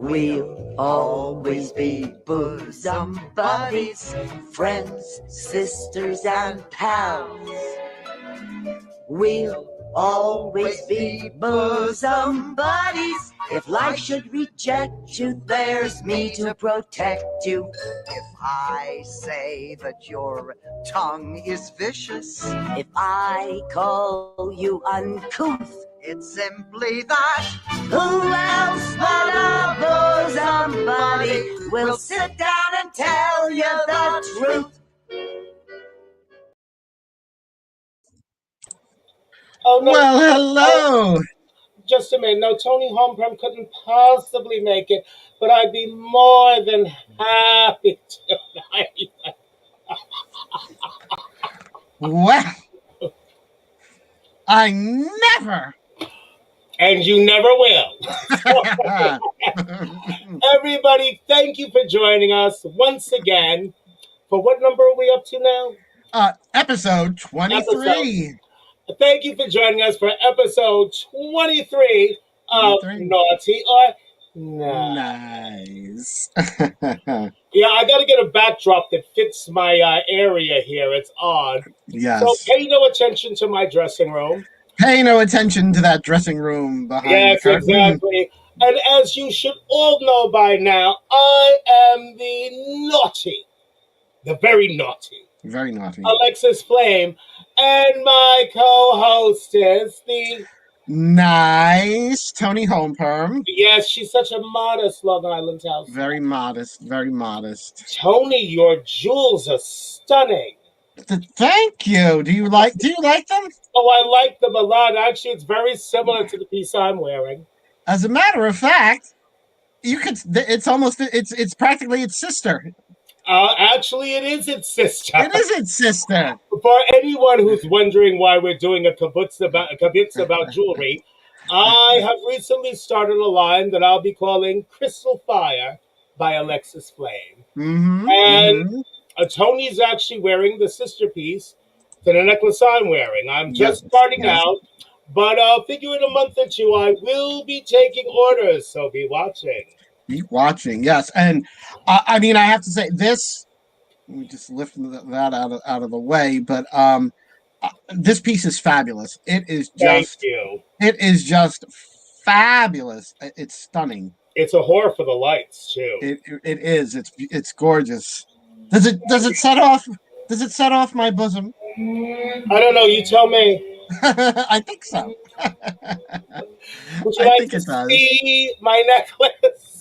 We'll always be bosom buddies, friends, sisters, and pals. We'll always be bosom buddies. If life should reject you, there's me to protect you. If I say that your tongue is vicious, if I call you uncouth, it's simply that. Who else but a bosom buddy will sit down and tell you the truth? Oh, no. Well, hello. Just a minute. No, Toni Holmgren couldn't possibly make it, but I'd be more than happy to. Well, I never. And you never will. Everybody, thank you for joining us once again. For what number are we up to now? Episode 23. Thank you for joining us for episode 23 of Naughty or Nice. Yeah, I got to get a backdrop that fits my area here. It's odd. Yes. So pay no attention to my dressing room. Pay no attention to that dressing room behind the curtain. Yes, exactly. And as you should all know by now, I am the naughty, the very naughty. Very naughty. Alexis Flame. And my co-host is the nice Toni Holmgren. Yes, she's such a modest Long Island house. Very modest, very modest. Toni, your jewels are stunning. Thank you. Do you like them? Oh, I like them a lot. Actually, it's very similar to the piece I'm wearing. As a matter of fact, you could. It's practically its sister. Actually, it is its sister. It is its sister. For anyone who's wondering why we're doing a kibutz about jewelry, I have recently started a line that I'll be calling Crystal Fire by Alexis Flame. Mm-hmm, and Toni's actually wearing the sister piece to the necklace I'm wearing. I'm just starting out, but I'll figure in a month or two I will be taking orders, so be watching. Keep watching, yes. And I mean, I have to say this. Let me just lift that out of the way. But this piece is fabulous. It is just. Thank you. It is just fabulous. It's stunning. It's a whore for the lights too. It is. It's gorgeous. Does it set off? Does it set off my bosom? I don't know. You tell me. I think so. Would you like to see my necklace?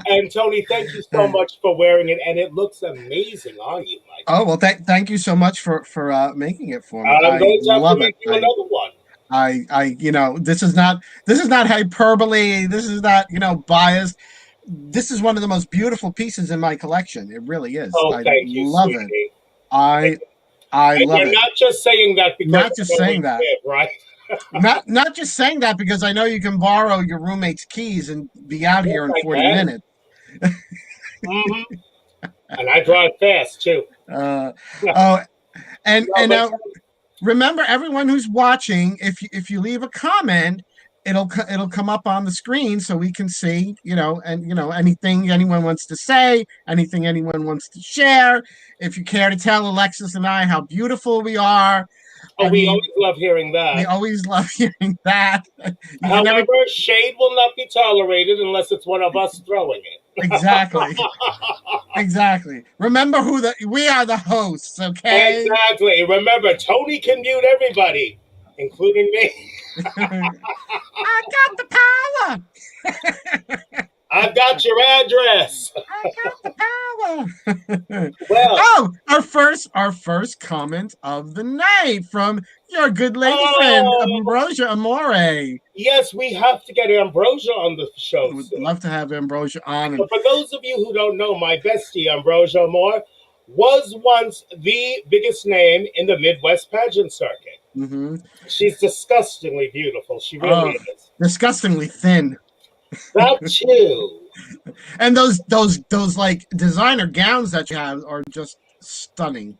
And Toni, thank you so much for wearing it, and it looks amazing on you. Oh well, thank you so much for making it for me. I'm going to love make you another one. This is not hyperbole. This is not biased. This is one of the most beautiful pieces in my collection. It really is. Oh, thank you, love sweetie. it. I love it. You're not just saying that because not just saying that, right? not just saying that because I know you can borrow your roommate's keys and be out here in 40 minutes. Mm-hmm. And I drive fast too. And now remember, everyone who's watching, if you leave a comment, it'll come up on the screen so we can see, anything anyone wants to say, anything anyone wants to share. If you care to tell Alexis and I how beautiful we are. We always love hearing that. We always love hearing that. However, shade will not be tolerated unless it's one of us throwing it. Exactly. Exactly. Remember we are the hosts, okay? Exactly. Remember, Toni can mute everybody, including me. I got the power. I've got your address. I got the power. Well, our first comment of the night from your good lady friend Ambrosia Amore. Yes, we have to get Ambrosia on the show. We'd love to have Ambrosia on. But for those of you who don't know, my bestie Ambrosia Amore was once the biggest name in the Midwest pageant circuit. Mm-hmm. She's disgustingly beautiful. She really is. Disgustingly thin. That too. And those like designer gowns that you have are just stunning.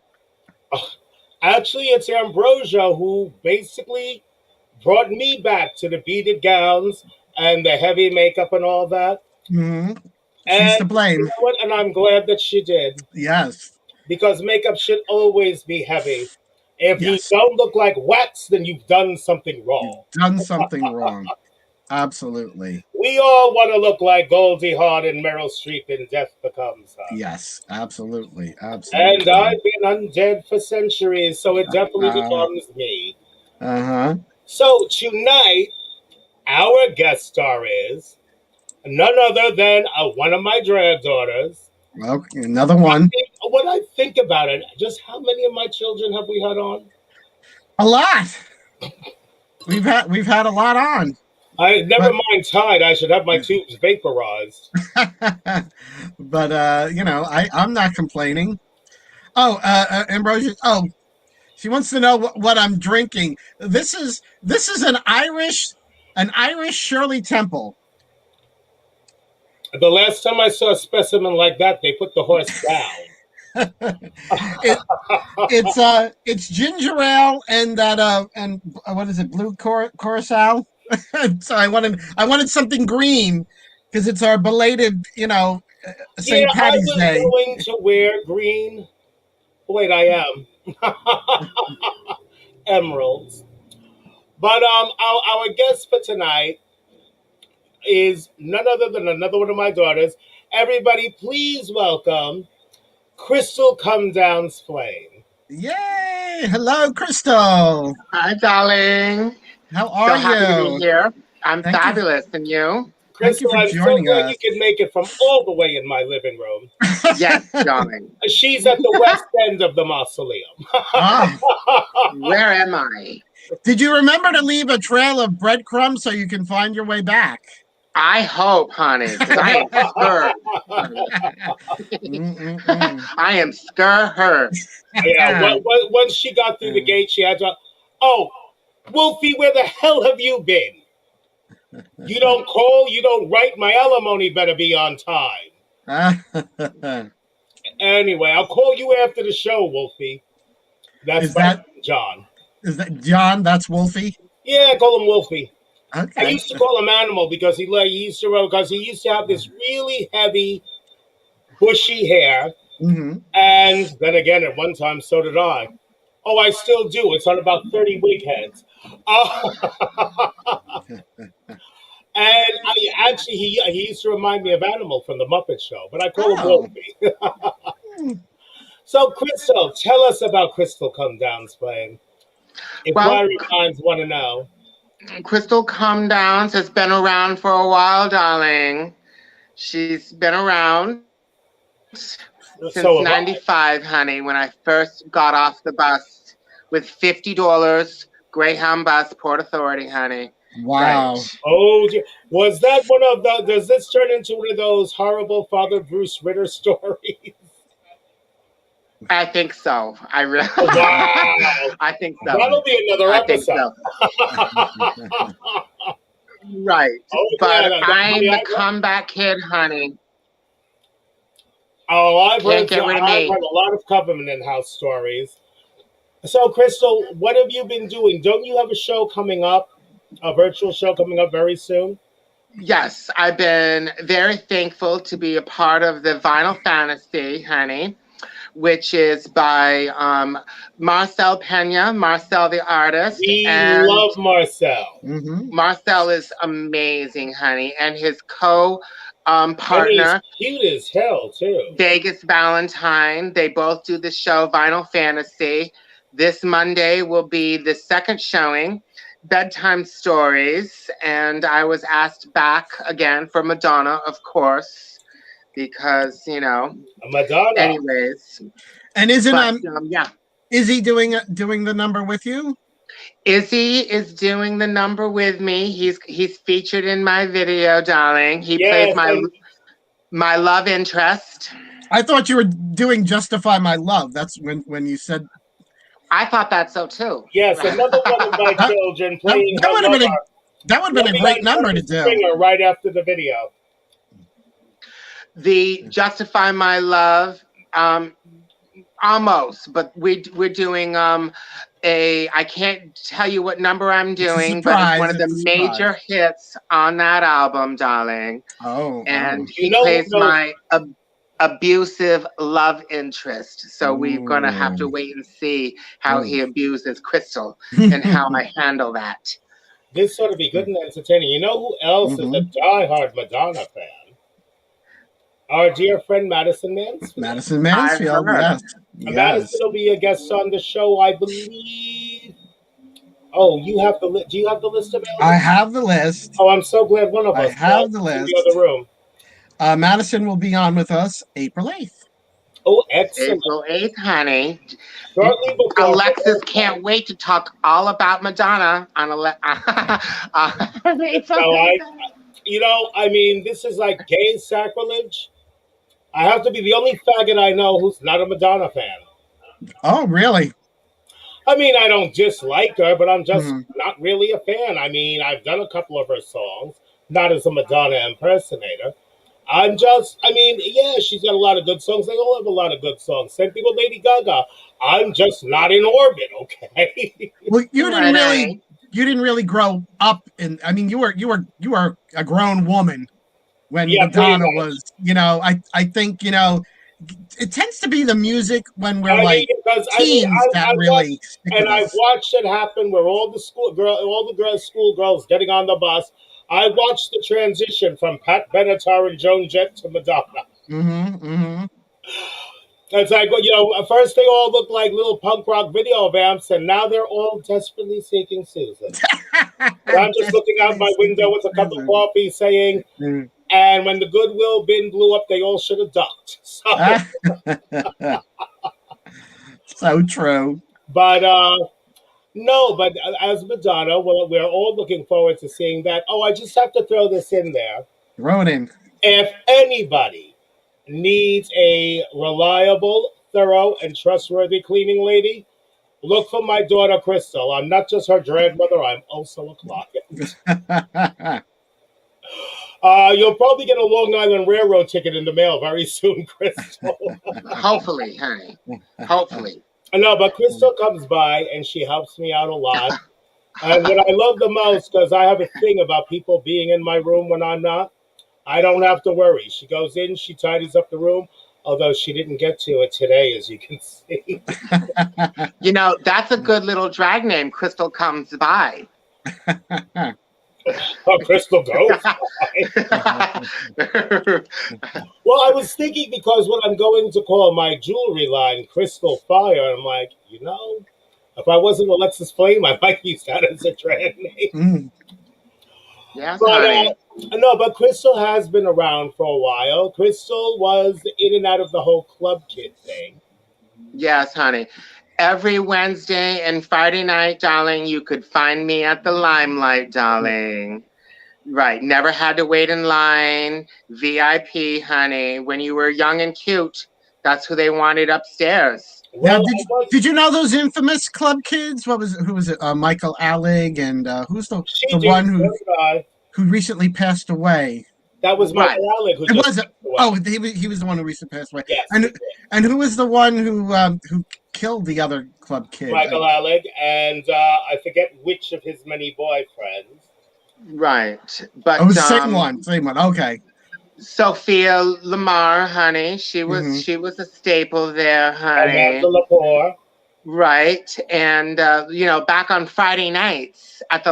Actually, it's Ambrosia who basically brought me back to the beaded gowns and the heavy makeup and all that. Hmm. She's And to you blame. know what? And I'm glad that she did, Yes. because makeup should always be heavy. If you Yes. don't look like wax, then you've done something You've wrong. done something wrong. Absolutely. We all want to look like Goldie Hawn and Meryl Streep in Death Becomes Her. Yes. Absolutely. And Absolutely. I've been undead for centuries, so it definitely Uh becomes me. huh. So tonight, our guest star is none other than one of my drag daughters. Okay. Another one. When I think about it, just how many of my children have we had on? A lot. We've had a lot on. I never But mind tied. I should have my tubes vaporized. but I'm not complaining. Oh, Ambrosia. Oh, she wants to know what I'm drinking. This is an Irish Shirley Temple. The last time I saw a specimen like that, they put the horse down. it, it's ginger ale and that and what is it, blue curacao. So I wanted something green because it's our belated Yeah, St. I Patty's was Day. going to wear green. Wait, I am. Emeralds. But our guest for tonight is none other than another one of my daughters. Everybody, please welcome Crystal Comedowns Flame. Yay! Hello, Crystal. Hi, darling. How So are happy to be you? here. I'm Thank you. fabulous. And you? Thank you Crystal, for I'm so joining glad us. you could make it from all the way in my living room. Yes, darling. She's at the west end of the mausoleum. Ah, Where am I? did you remember to leave a trail of breadcrumbs so you can find your way back? I hope, honey, because I am scared. I am scared. Yeah, once she got through the gate, she had to, oh, Wolfie, where the hell have you been? You don't call, you don't write, my alimony better be on time. Anyway, I'll call you after the show, Wolfie. That's Is that John. is that John? That's Wolfie. Yeah, I call him Wolfie. I Okay. used to call him Animal because he used to have this really heavy, bushy hair. Hmm. And then again, at one time, so did I. Oh, I still do. It's on about 30 wig heads. And he used to remind me of Animal from the Muppet Show, but I call him Oh. Wolfie. So, Crystal, tell us about Crystal Comedowns Flame. Well, Inquiry minds want to know. Crystal Comedowns has been around for a while, darling. She's been around since So have I. 95, honey, when I first got off the bus with $50, Greyhound bus, Port Authority, honey. Wow. Right. Oh, was that one of the? Does this turn into one of those horrible Father Bruce Ritter stories? I think so. I really. Wow, I think so. that'll be another I think episode. so. Right. Oh, But yeah, I'm yeah. the comeback kid, honey. Oh, I've Can't heard get rid of I've me. heard a lot of Covenant House stories. So, Crystal, what have you been doing? Don't you have a show coming up? A virtual show coming up very soon? Yes, I've been very thankful to be a part of the Vinyl Fantasy, honey, which is by Marcel Pena, Marcel the artist. We and love Marcel. Hmm. Marcel is amazing, honey, and his And partner, he's cute as hell, too. Vegas Valentine. They both do the show Vinyl Fantasy. This Monday will be the second showing, Bedtime Stories, and I was asked back again for Madonna, of course, because Madonna. anyways. And isn't Yeah, Izzy doing the number with you? Izzy is doing the number with me. He's featured in my video, darling. He Yes, plays my love interest. I thought you were doing "Justify My Love." That's when you said. I thought that so too. yes, another one of my children playing That would have been her that would have been a great number to do. Singer right after the video. The Justify My Love almost, but we're doing I can't tell you what number I'm doing, but it's one of the major hits on that album, darling. And he plays my abusive love interest. So we're gonna have to wait and see how he abuses Crystal and how I handle that. This ought to be good and entertaining. You know who else is a diehard Madonna fan? Our dear friend Madison Mansfield. Madison Mansfield, yes. Madison will be a guest on the show, I believe. Oh, you have the list. Do you have the list available? I have the list. Oh, I'm so glad one of us have the list. In the other room. Madison will be on with us April 8th. Oh, excellent. April 8th, honey. Alexis can't wait to talk all about Madonna on this is like gay sacrilege. I have to be the only faggot I know who's not a Madonna fan. Oh, really? I mean, I don't dislike her, but I'm just not really a fan. I mean, I've done a couple of her songs, not as a Madonna impersonator. She's got a lot of good songs. They all have a lot of good songs. Same thing with Lady Gaga. I'm just not in orbit, okay? Well, you didn't really grow up in. I mean, you were a grown woman when Madonna was. I think it tends to be the music when we're teens that really. I've watched it happen where all the schoolgirls getting on the bus. I watched the transition from Pat Benatar and Joan Jett to Madonna. It's like, first they all look like little punk rock video vamps, and now they're all desperately seeking Susan. I'm just looking out my window with a cup of coffee saying, and when the Goodwill bin blew up, they all should have ducked. So true. But, no, but as Madonna, we're all looking forward to seeing that. Oh, I just have to throw this in there. Throw it in. If anybody needs a reliable, thorough, and trustworthy cleaning lady, look for my daughter, Crystal. I'm not just her grandmother, I'm also a client. You'll probably get a Long Island Railroad ticket in the mail very soon, Crystal. Hopefully, honey. Hopefully. No, but Crystal comes by and she helps me out a lot. And what I love the most, because I have a thing about people being in my room when I'm not, I don't have to worry. She goes in, she tidies up the room, although she didn't get to it today, as you can see. That's a good little drag name, Crystal Comes By. Oh, Crystal goes by. Well, I was thinking because when I'm going to call my jewelry line Crystal Fire, I'm like, if I wasn't Alexis Flame, I might use that as a drag name. Yeah, but Crystal has been around for a while. Crystal was in and out of the whole club kid thing. Yes, honey. Every Wednesday and Friday night, darling, you could find me at the Limelight, darling. Right. Never had to wait in line. VIP, honey. When you were young and cute, that's who they wanted upstairs. Now, did you know those infamous club kids? Who was it? Michael Allig and who's the one who recently passed away? That was Michael Allig. He was the one who recently passed away. Yes. And who was the one who killed the other club kid? Michael Allig, and I forget which of his many boyfriends. Right, but same one. Okay. Sophia Lamar, honey, she was a staple there, honey. Right, and back on Friday nights at the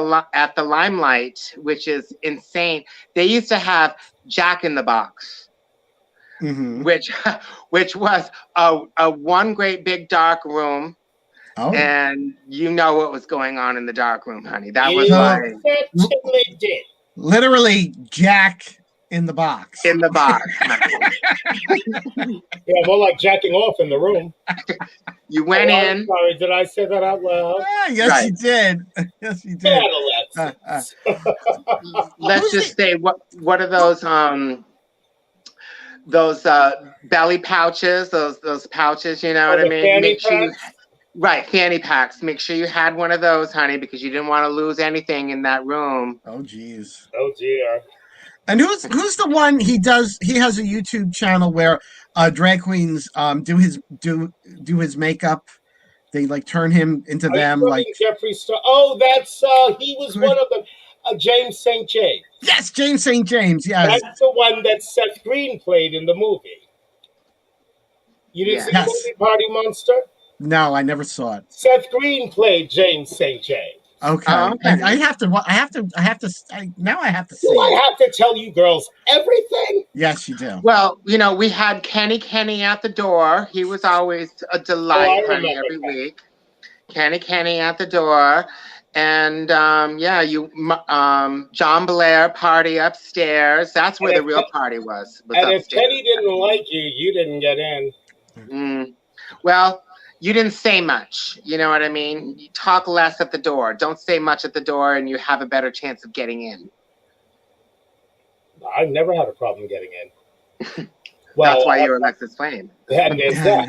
Limelight, which is insane. They used to have Jack in the Box, which was a one great big dark room. Oh. And what was going on in the dark room, honey. That was literally Jack in the box. In the box. Yeah, more like jacking off in the room. You went in. Sorry, did I say that out loud? Yes, you did. Yes, you did. Let's just say, what are those belly pouches? Those pouches, you know what I mean? Make sure fanny packs. Make sure you had one of those, honey, because you didn't want to lose anything in that room. Oh, geez. Oh, dear. And who's the one he does? He has a YouTube channel where drag queens do his makeup. They like turn him into Are them. you Like Jeffree Star? Oh, that's he was one of them. James St. James. yes, James St. James. Yes, That's the one that Seth Green played in the movie. You didn't see the yes. movie Party Monster? No, I never saw it. Seth Green played James St. James. Okay, Oh, okay. I have to. Now I have to see. Do I it. have to tell you girls everything? Yes, you do. Well, we had Kenny at the door. He was always a delight, honey, every week. Kenny at the door. And John Blair party upstairs. That's where the real party was And upstairs. if Kenny didn't like you, you didn't get in. Well, you didn't say much. You know what I mean? You talk less at the door. Don't say much at the door, and you have a better chance of getting in. I've never had a problem getting in. Well, that's why you're Alexis Flame. And there's that.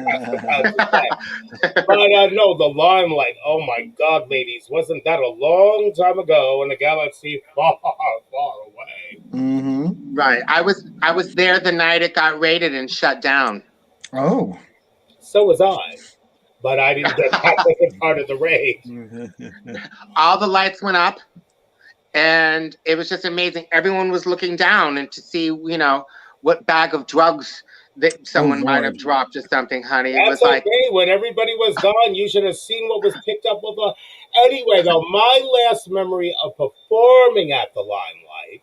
But no, the limelight. Oh my God, ladies, wasn't that a long time ago in a galaxy far, far away? Mm-hmm. Right. I was there the night it got raided and shut down. Oh. So was I, but I didn't get that wasn't part of the raid. All the lights went up, and it was just amazing. Everyone was looking down and to see, what bag of drugs that someone might have dropped or something, honey. It was That's okay. When everybody was gone, you should have seen what was picked up with the. Anyway, though, my last memory of performing at the Limelight,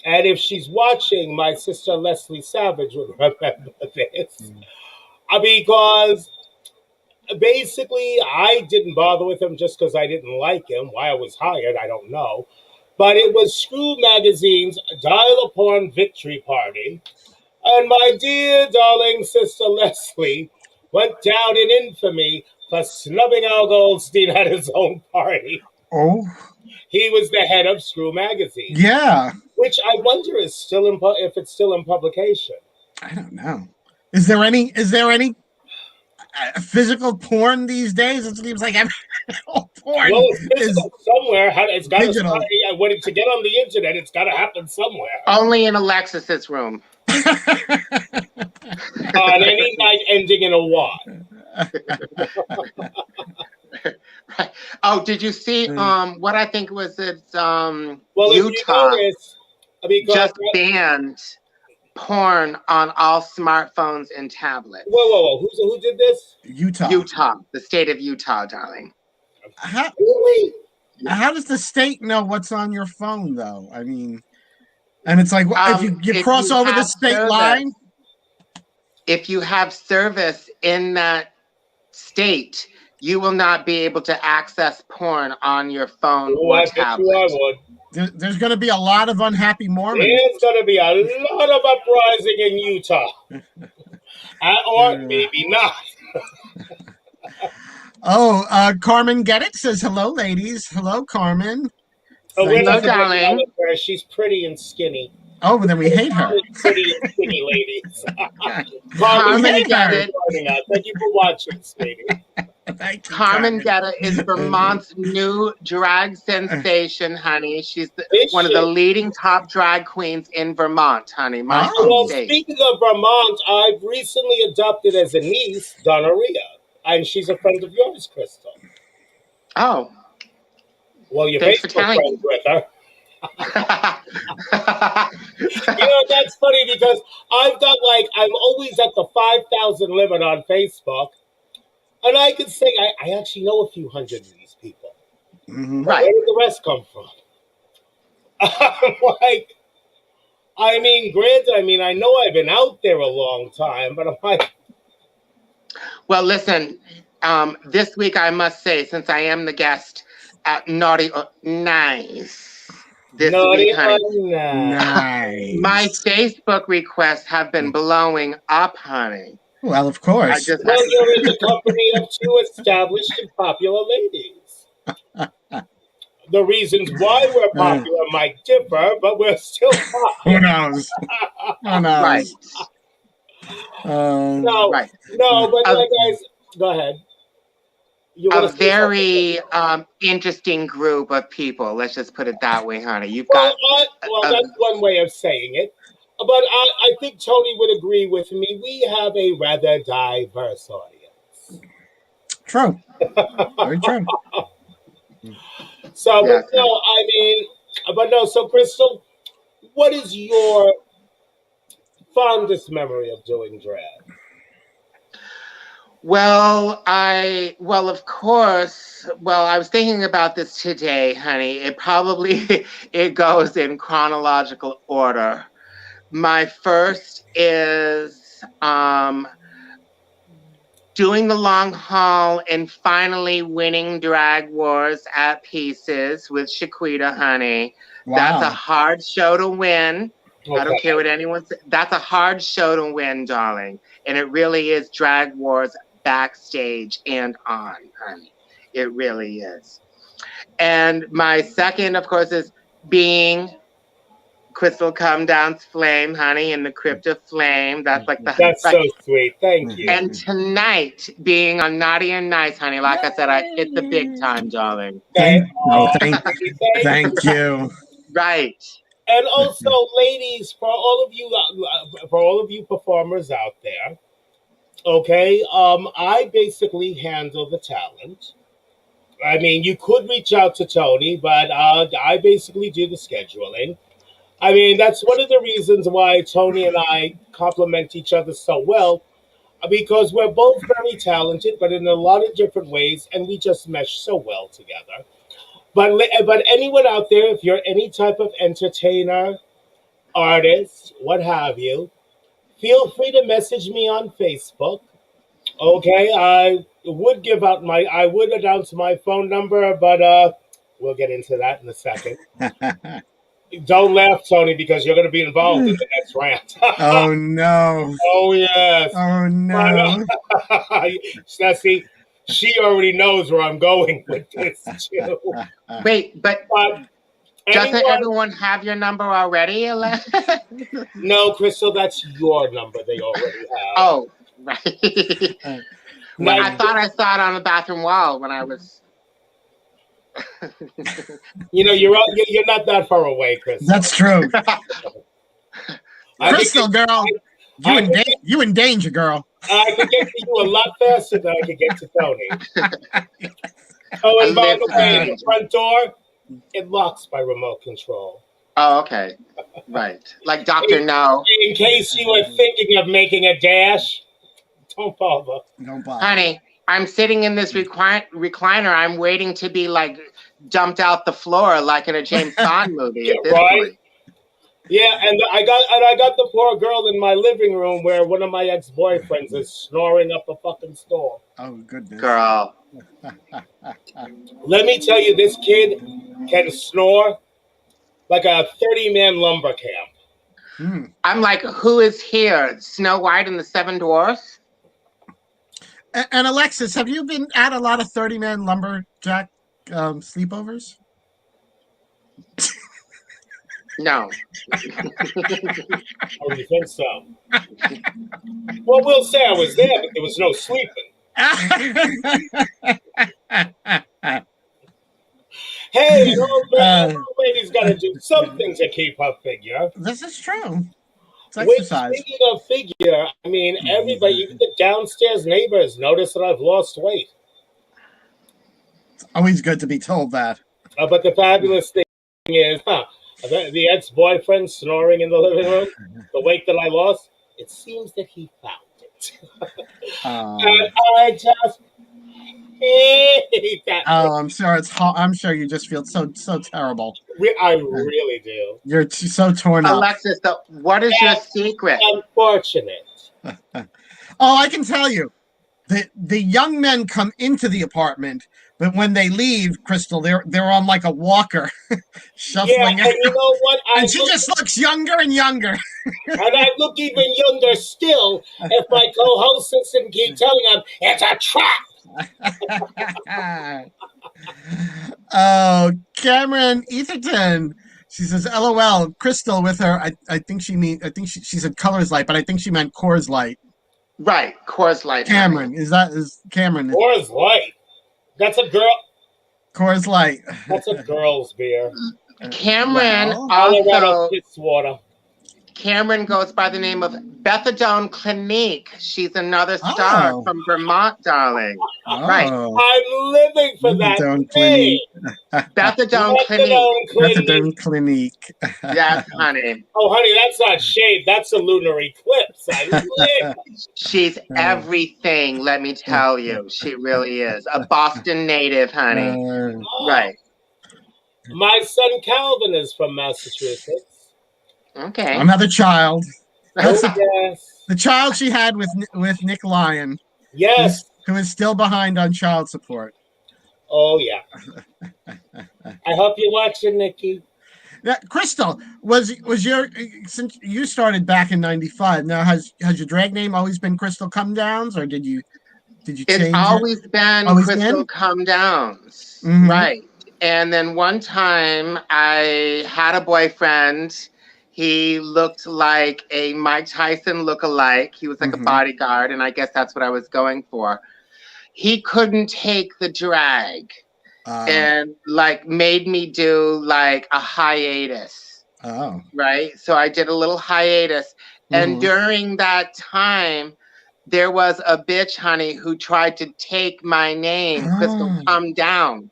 and if she's watching, my sister Leslie Savage would remember this, because basically I didn't bother with him just because I didn't like him. Why I was hired, I don't know. But it was Screw Magazine's Dial-A-Porn Victory Party. And my dear darling sister Leslie went down in infamy for snubbing Al Goldstein at his own party. Oh. He was the head of Screw Magazine. Yeah. Which I wonder is still if it's still in publication. I don't know. Is there any physical porn these days? It seems like porn. Well, it's physical somewhere. It's got digital. To get on the internet, it's got to happen somewhere. Only in Alexis's room. On any night ending in a Y. Right. Oh, did you see what I think was well, Utah just banned porn on all smartphones and tablets. Whoa. Who did this? Utah. The state of Utah, darling. Really? How does the state know what's on your phone, though? I mean, and it's like if you cross over the state line. If you have service in that state, you will not be able to access porn on your phone or tablet. There's going to be a lot of unhappy Mormons. There's going to be a lot of uprising in Utah. Or maybe not. Carmen Get It says, hello, ladies. Hello, Carmen. Hello, darling. She's pretty and skinny. Oh, but then we hate her. Pretty and skinny ladies. Carmen Get It. Thank you for watching, sweetie. Carmen Get It is Vermont's new drag sensation, honey. She's one of the leading top drag queens in Vermont, honey. Well, speaking of Vermont, I've recently adopted as a niece Donna Rhea, and she's a friend of yours, Crystal. Oh. Well, you're Facebook friends with her. That's funny because I'm always at the 5,000 limit on Facebook. And I can say I actually know a few hundred of these people. Mm-hmm. Right. Where did the rest come from? Granted, I know I've been out there a long time, but I'm like... Well, listen, this week I must say, since I am the guest at Naughty or Nice this week, honey, nice. My Facebook requests have been blowing up, honey. Well, of course. You're in the company of two established and popular ladies. The reasons why we're popular might differ, but we're still popular. Who knows? Right. No, but guys, go ahead. a very interesting group of people. Let's just put it that way, honey. You've got that's one way of saying it. But I think Toni would agree with me. We have a rather diverse audience. True. Very true. So, Yeah, but no, I mean, but no. So, Crystal, what is your fondest memory of doing drag? Well, of course, I was thinking about this today, honey. It probably, it goes in chronological order. My first is doing the long haul and finally winning Drag Wars at Pieces with Shaquita, honey. Wow. That's a hard show to win. Okay. I don't care what anyone says. That's a hard show to win, darling. And it really is Drag Wars backstage and on, honey. It really is. And my second, of course, is being Crystal Comedowns Flame, honey, in the Crypt of Flame. That's like the... That's so sweet. Thank you. And tonight, being on Naughty and Nice, honey, like I said, I hit the big time, darling. Thank you. Right. And also, ladies, for all of you performers out there, okay, I basically handle the talent. I mean, you could reach out to Toni, but I basically do the scheduling. I mean, that's one of the reasons why Toni and I complement each other so well, because we're both very talented, but in a lot of different ways, and we just mesh so well together. But anyone out there, if you're any type of entertainer, artist, what have you, feel free to message me on Facebook. Okay, I would announce my phone number, but we'll get into that in a second. Don't laugh, Toni, because you're going to be involved in the next rant. Oh, no. Oh, yes. Oh, no. See, she already knows where I'm going with this, too. Wait, but doesn't everyone have your number already, Alexa? No, Crystal, that's your number they already have. Oh, right. I thought I saw it on the bathroom wall when I was... You know, you're not that far away, Crystal. That's true. Crystal, girl, you in danger, girl. I could get to you a lot faster than I could get to Toni. Oh, and by the way, the front door, it locks by remote control. Oh, okay. Right. Like Dr. No. In case you were thinking of making a dash, don't bother. Don't bother. Honey, I'm sitting in this recliner. I'm waiting to be like dumped out the floor like in a James Bond movie. At this point. Yeah, and I got the poor girl in my living room where one of my ex-boyfriends is snoring up a fucking storm. Oh, goodness. Girl. Let me tell you, this kid can snore like a 30-man lumber camp. I'm like, who is here? Snow White and the Seven Dwarfs? And Alexis, have you been at a lot of 30-man lumberjack sleepovers? No. Oh, you think so? Well, we'll say I was there, but there was no sleeping. Hey, old lady's got to do something to keep her figure. This is true. It's exercise. Speaking of figure, I mean, everybody, even the downstairs neighbors, notice that I've lost weight. It's always good to be told that. But the fabulous thing is, the ex-boyfriend snoring in the living room, the weight that I lost, it seems that he found it. And I just hate that. Oh, I'm sure I'm sure you just feel so terrible. I really do. You're so torn up. Alexis, what is your secret? Unfortunate. Oh, I can tell you. The young men come into the apartment, but when they leave, Crystal, they're on like a walker, shuffling out. And you know what? And she just looks younger and younger. And I look even younger still if my co-host doesn't keep telling them it's a trap. Oh, Cameron Etherton. She says, "LOL." Crystal with her. I think she said Colors Light, but I think she meant Coors Light. Right, Coors Light. Cameron, is Cameron? Coors Light. That's a girl. Coors Light. That's a girl's beer. Cameron Well, Colorado also. Piss water. Cameron goes by the name of Bethadone Clinique. She's another star Oh. from Vermont, darling. Right. Oh. I'm living for that Methadone thing. Clinique. Bethadone Clinique. Methadone clinic. Methadone Clinique. Yes, honey. Oh, honey, that's not shade. That's a lunar eclipse. I live. She's everything, let me tell you. She really is. A Boston native, honey. Oh. Right. My son Calvin is from Massachusetts. Okay. Another child. That's Oh, yes. the child she had with Nick Lyon, Yes. who is still behind on child support. Oh, yeah. I hope you're watching, Nikki. Now, Crystal, was your since you started back in '95? Now has your drag name always been Crystal Comedowns, or did you change It's it? always been Always Crystal been? Comedowns. Mhm. Right. And then one time I had a boyfriend. He looked like a Mike Tyson look-alike. He was like a bodyguard, and I guess that's what I was going for. He couldn't take the drag and like made me do like a hiatus. Oh. Right. So I did a little hiatus. And during that time, there was a bitch, honey, who tried to take my name, Crystal Come Down.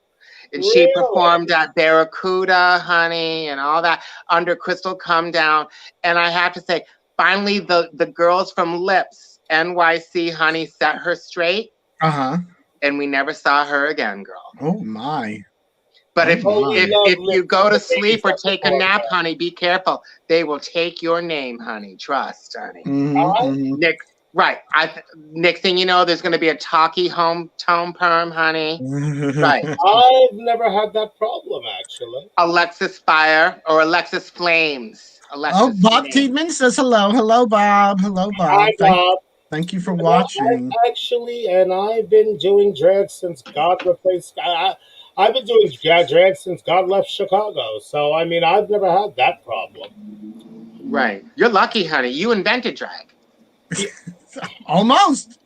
And she Really? performed at Barracuda, honey, and all that under Crystal Come Down. And I have to say, finally, the girls from Lips, NYC, honey, set her straight. And we never saw her again, girl. Oh, my. But if my. you go to sleep or take a nap, honey, be careful. They will take your name, honey. Trust, honey. Next thing you know, there's going to be a talkie home tone perm, honey. Right. I've never had that problem, actually. Alexis Fire or Alexis Flames. Alexis Bob Flames. Tiedman says hello. Hello, Bob. Hello, Bob. Hi, Bob. Thank you for watching. I've been doing drag since God replaced. I've been doing drag since God left Chicago. So, I mean, I've never had that problem. Right. You're lucky, honey. You invented drag. Almost.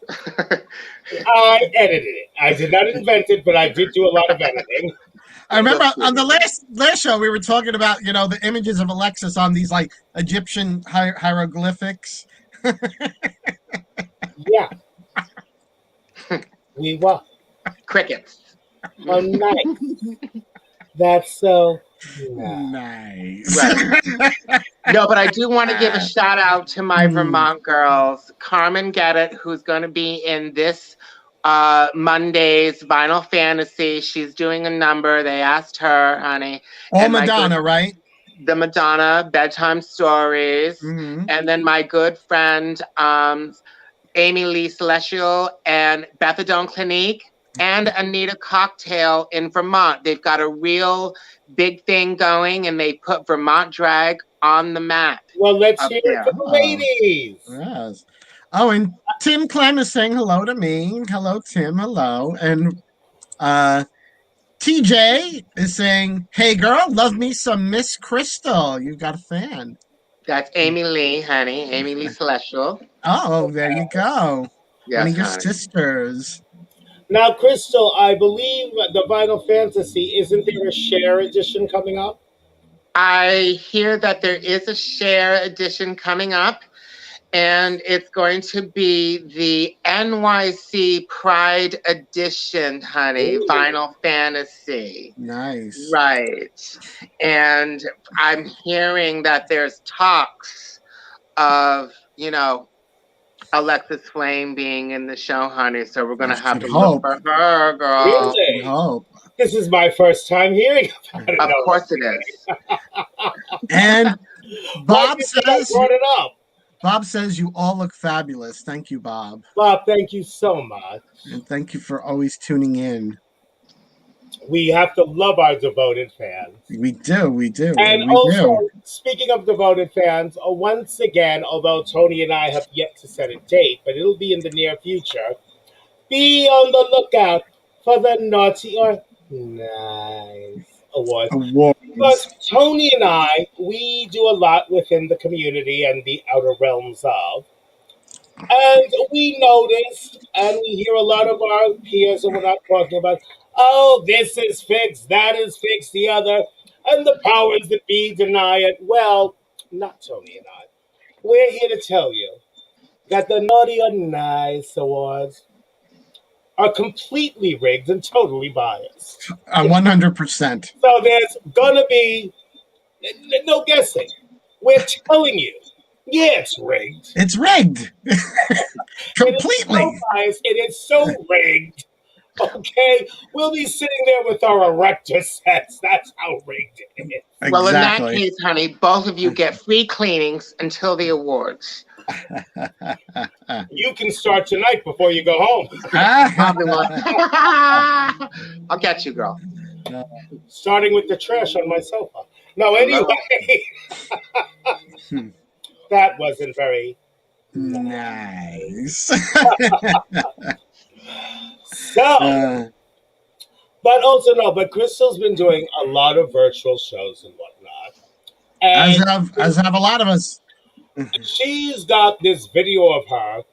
I edited it. I did not invent it, but I did do a lot of editing. I remember on the last show we were talking about, the images of Alexis on these like Egyptian hieroglyphics. Yeah. We were. Crickets. Oh, nice. That's so nice. Right. No, but I do want to give a shout out to my Vermont girls, Carmen Gettit, who's going to be in this Monday's Vinyl Fantasy. She's doing a number. They asked her, honey. Oh, Madonna, right? The Madonna Bedtime Stories. And then my good friend, Amy Lee Celestial and Bethadone Clinique and Anita Cocktail in Vermont. They've got a real big thing going, and they put Vermont drag on the map. Well, let's hear it for the ladies. Yes. Oh, and Tim Clem is saying hello to me. Hello, Tim. Hello. And TJ is saying, hey, girl, love me some Miss Crystal. You got a fan. That's Amy Lee, honey. Amy Lee Celestial. Oh, there you go. Yes, one of your honey. Sisters. Now, Crystal, I believe the Vinyl Fantasy, isn't there a share edition coming up? I hear that there is a share edition coming up, and it's going to be the NYC Pride Edition, honey. Ooh. Vinyl Fantasy. Nice. Right. And I'm hearing that there's talks of, Alexis Flame being in the show, honey. So we're going to have to look for her, girl. Really? Hope. This is my first time hearing about it. Of course it is. And Bob says, brought it up. Bob says you all look fabulous. Thank you, Bob. Bob, thank you so much. And thank you for always tuning in. We have to love our devoted fans. We do. And also, speaking of devoted fans, once again, although Toni and I have yet to set a date, but it'll be in the near future, be on the lookout for the Naughty or Nice Awards. Because Toni and I, we do a lot within the community and the outer realms of. And we noticed, and we hear a lot of our peers, and we're not talking about, oh, this is fixed, that is fixed, the other, and the powers that be deny it. Well, not Tony and I. We're here to tell you that the Naughty or Nice Awards are completely rigged and totally biased. 100%. So there's gonna be no guessing. We're telling you, yeah, it's rigged. It's rigged. Completely. It is so biased. It is so rigged. Okay, we'll be sitting there with our erector sets. That's how rigged it is. Exactly. Well, in that case, honey, both of you get free cleanings until the awards. You can start tonight before you go home. I'll get you, girl. Starting with the trash on my sofa. No, anyway. That wasn't very nice. So, but also no, but Crystal's been doing a lot of virtual shows and whatnot. And as have a lot of us. She's got this video of her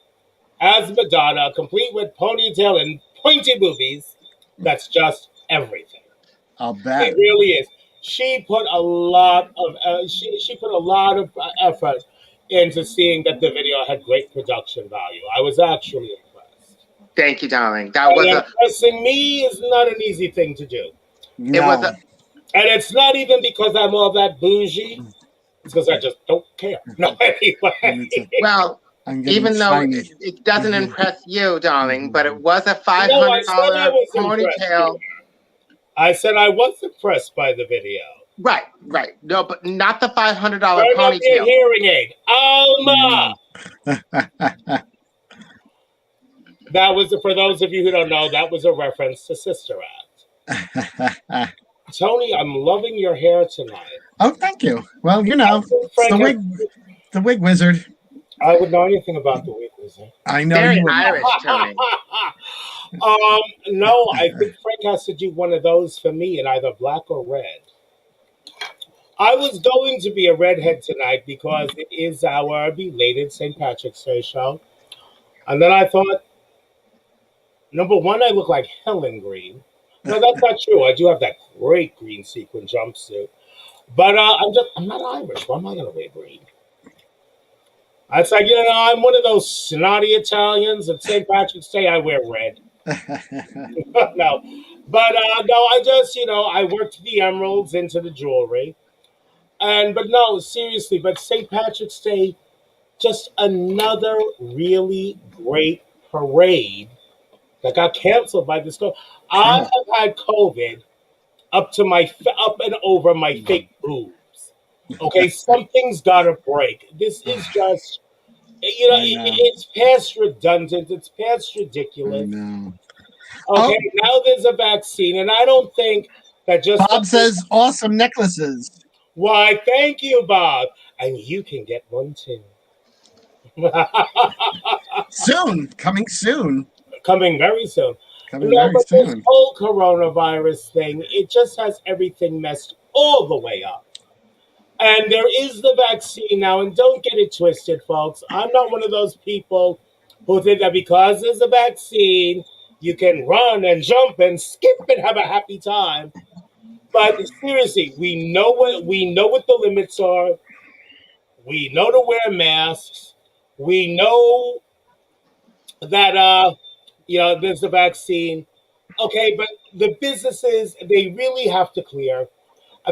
as Madonna, complete with ponytail and pointy boobies. That's just everything. I'll bet. It really is. She put a lot of she put a lot of effort into seeing that the video had great production value. I was actually impressed. Thank you, darling. That was impressing me is not an easy thing to do. No. It was and it's not even because I'm all that bougie. It's because I just don't care. No, anyway. Well, even though it doesn't impress you, darling, but it was a $500 ponytail. I said I was impressed by the video. Right. No, but not the $500 Turn up ponytail. your hearing aid. Alma! That was, for those of you who don't know, that was a reference to Sister Act. Tony, I'm loving your hair tonight. Oh, thank you. Well, you know, it's the wig wizard. I would know anything about the wig wizard. I know. Very you Irish, Tony. No, I think Frank has to do one of those for me in either black or red. I was going to be a redhead tonight because it is our belated St. Patrick's Day show. And then I thought, number one, I look like Helen Green. No, that's not true. I do have that great green sequin jumpsuit. But I'm not Irish. Why am I going to wear green? It's like, I'm one of those snotty Italians. At St. Patrick's Day, I wear red. No. But, no, I just, I worked the emeralds into the jewelry. But no, seriously, but St. Patrick's Day, just another really great parade that got canceled by this COVID. I have had COVID up and over my fake boobs. Okay, something's got to break. This is just, it's past redundant. It's past ridiculous. Okay, now there's a vaccine, and I don't think that just... Bob says awesome necklaces. Why, thank you, Bob. And you can get one too. Soon. Coming soon. Coming very soon. This whole coronavirus thing, it just has everything messed all the way up. And there is the vaccine now, and don't get it twisted, folks. I'm not one of those people who think that because there's a vaccine, you can run and jump and skip and have a happy time. But seriously, we know what the limits are. We know to wear masks. We know that there's the vaccine. Okay, but the businesses, they really have to clear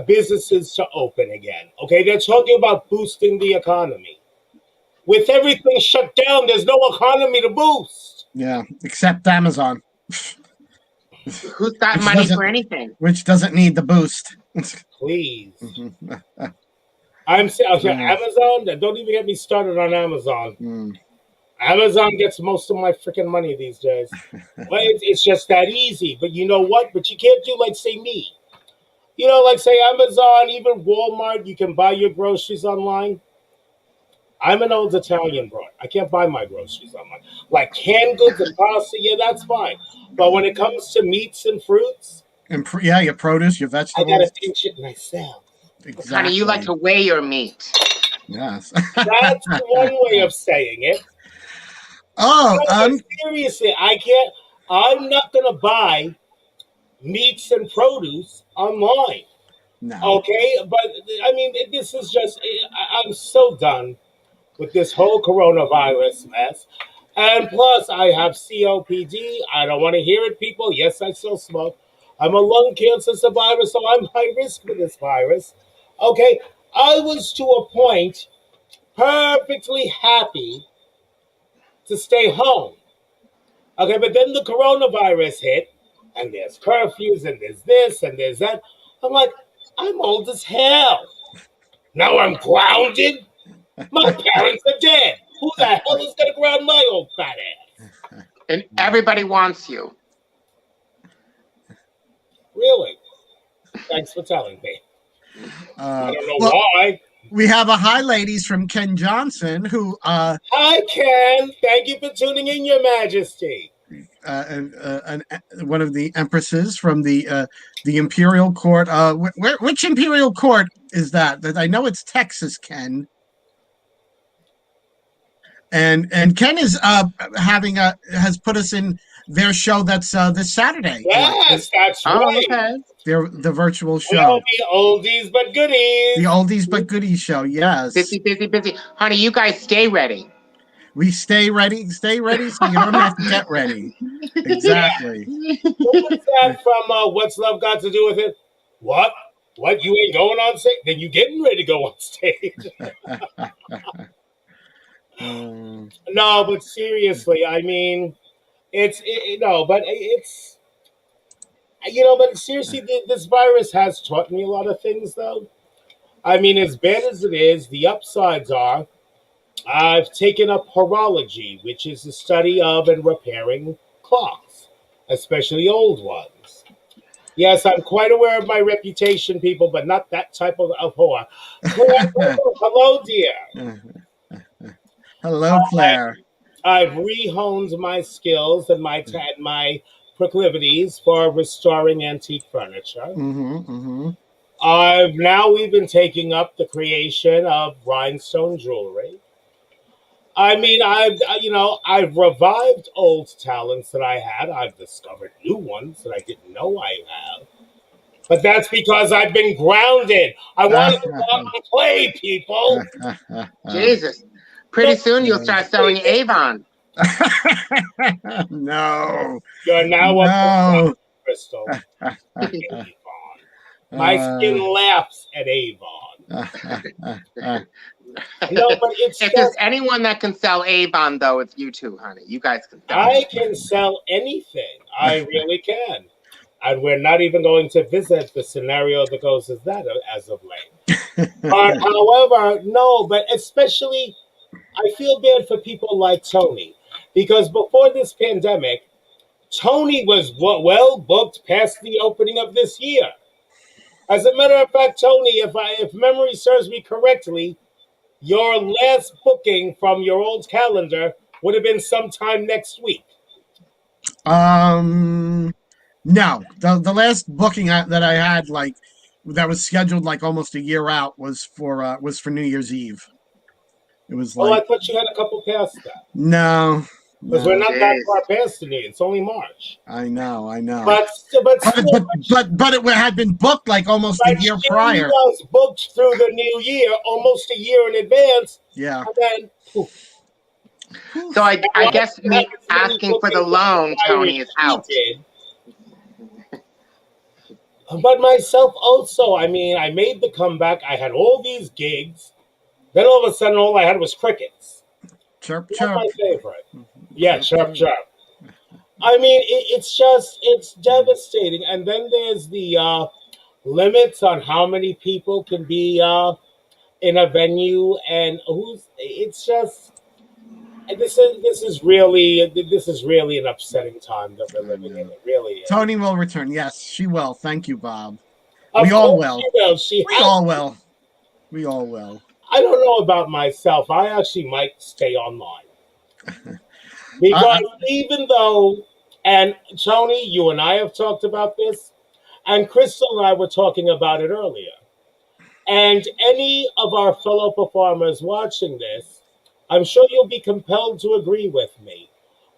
businesses to open again. Okay, they're talking about boosting the economy. With everything shut down, there's no economy to boost. Yeah, except Amazon. Who's got money for anything? Which doesn't need the boost. Please. I'm saying, Amazon, don't even get me started on Amazon. Amazon gets most of my freaking money these days. But it's just that easy. But you know what? But you can't do like, say, me. Like, say, Amazon, even Walmart, you can buy your groceries online. I'm an old Italian broad. I can't buy my groceries online. Like canned goods and pasta, yeah, that's fine. But when it comes to meats and fruits... your produce, your vegetables. I got to pinch it myself. Exactly. Honey, you like to weigh your meat. Yes. That's one way of saying it. Oh, Seriously, I can't. I'm not going to buy meats and produce online. no. Okay, but I mean, this is just. I'm so done with this whole coronavirus mess. And plus, I have COPD. I don't want to hear it, people. Yes, I still smoke. I'm a lung cancer survivor, so I'm high risk with this virus. Okay, I was to a point perfectly happy to stay home. Okay, but then the coronavirus hit, and there's curfews, and there's this, and there's that. I'm like, I'm old as hell. Now I'm grounded. My parents are dead. Who the hell is going to ground my old fat ass? And everybody wants you. Really? Thanks for telling me. I don't know why. We have a hi, ladies, from Ken Johnson, who Hi, Ken. Thank you for tuning in, Your Majesty. one of the empresses from the imperial court. Which imperial court is that? I know it's Texas, Ken. And Ken is has put us in their show that's this Saturday. Yes, that's right. Okay. The virtual show. Well, the oldies but goodies. The oldies but goodies show. Yes. Busy. Honey, you guys stay ready. We stay ready, so you don't have to get ready. Exactly. What was that from What's Love Got to Do with It? What? What? You ain't going on stage? Then you getting ready to go on stage. No, but seriously, I mean, but seriously, this virus has taught me a lot of things, though. I mean, as bad as it is, the upsides are I've taken up horology, which is the study of and repairing clocks, especially old ones. Yes, I'm quite aware of my reputation, people, but not that type of whore. Claire, hello, dear. Hello, Claire. I've rehoned my skills and my proclivities for restoring antique furniture. I've now even taken up the creation of rhinestone jewelry. I mean, I've revived old talents that I had. I've discovered new ones that I didn't know I have. But that's because I've been grounded. I want to go out and play, people. Jesus. Pretty soon you'll start selling Avon. No. You're now a Crystal. Avon. My skin laughs at Avon. No, but if there's anyone that can sell Avon, though, it's you two, honey. You guys can sell I can sell anything. I really can. And we're not even going to visit the scenario that goes as that as of late. But however, no, but especially I feel bad for people like Toni. Because before this pandemic, Toni was well booked past the opening of this year. As a matter of fact, Toni, if memory serves me correctly, your last booking from your old calendar would have been sometime next week. No, the last booking that I had, like that was scheduled like almost a year out, was for New Year's Eve. It was like. Oh, I thought you had a couple past that. No. Because we're not that far past it. It's only March. I know. But it had been booked like almost a year prior. It was booked through the new year, almost a year in advance. Yeah. And then, poof. So I guess me asking for the loan, Toni, is out. But myself also, I mean, I made the comeback. I had all these gigs. Then all of a sudden, all I had was crickets. Chirp, That's chirp. my favorite. Yeah, chirp, chirp. I mean, it's devastating. And then there's the limits on how many people can be in a venue, and it's just. This is really an upsetting time that we're living in. It really is. Toni will return. Yes, she will. Thank you, Bob. We all will. We all will. We all will. I don't know about myself. I actually might stay online. Because even though, and Toni, you and I have talked about this, and Crystal and I were talking about it earlier. And any of our fellow performers watching this, I'm sure you'll be compelled to agree with me.